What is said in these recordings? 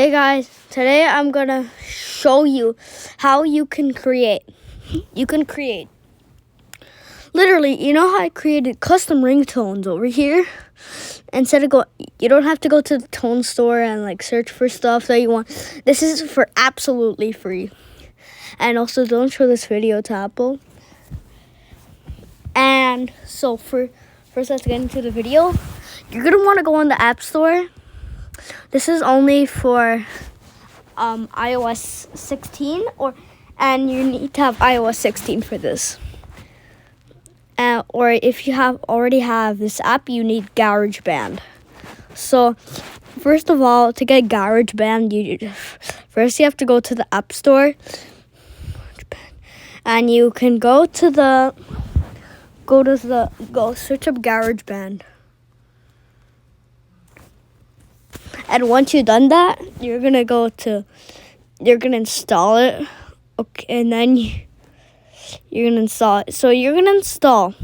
Hey guys, today I'm gonna show you how you can create. Literally, you know how I created custom ringtones over here? Instead of you don't have to go to the tone store and like search for stuff that you want. This is for absolutely free. And also don't show this video to Apple. And so first let's get into the video. You're gonna wanna go on the App Store. This is only for iOS 16 and you need to have iOS 16 for this. Or if you already have this app, you need GarageBand. So first of all, to get GarageBand, you have to go to the App Store, and you can go search up GarageBand. And once you've done that, you're gonna install it. Okay, and then you're gonna install it. So you're gonna install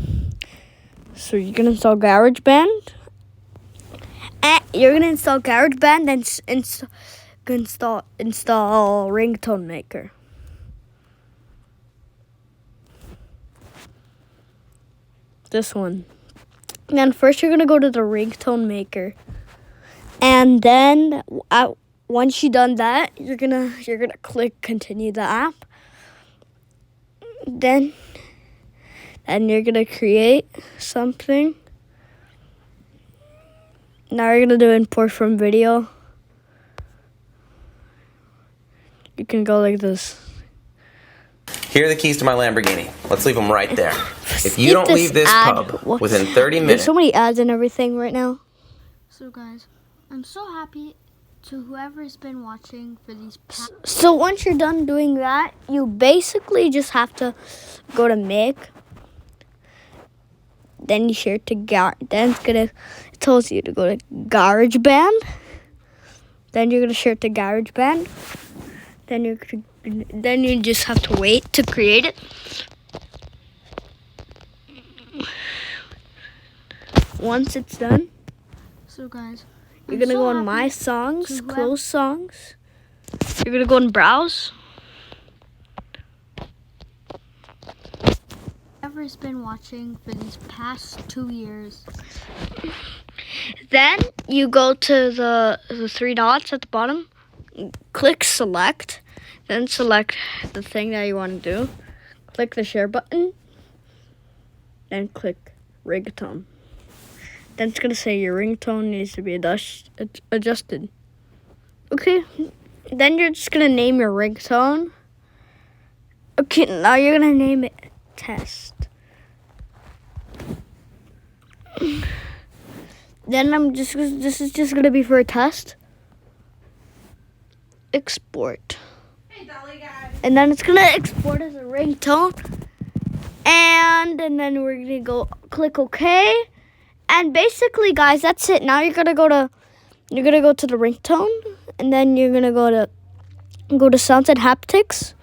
GarageBand. And you're gonna install GarageBand, then install Ringtone Maker. This one. And then first you're gonna go to the Ringtone Maker. And then once you've done that, you're gonna click continue the app. Then you're gonna create something. Now you're gonna do import from video. You can go like this. Here are the keys to my Lamborghini. Let's leave them right there. If you don't leave this pub within 30 minutes... There's so many ads and everything right now. So guys, I'm so happy to whoever's been watching for these past... So once you're done doing that, you basically just have to go to Make. Then you share to it tells you to go to GarageBand. Then you're gonna share it to GarageBand. Then you just have to wait to create it. Once it's done, so guys, you're gonna go on My Songs, Close Songs. You're gonna go and browse. Whoever's been watching for these past 2 years. Then you go to the three dots at the bottom. Click select. Then select the thing that you want to do. Click the share button. Then click ringtone. Then it's going to say your ringtone needs to be adjusted. Okay. Then you're just going to name your ringtone. Okay, now you're going to name it Test. Then this is just going to be for a test. Export. And then it's going to export as a ringtone. And then we're going to go click OK. And basically, guys, that's it. Now you're gonna go to the ringtone, and then you're gonna go to sounds and haptics,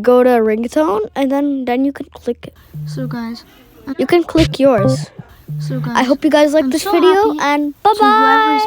go to ringtone, and then you can click it. So guys, you can click yours. So guys, I hope you guys like this video, and bye bye.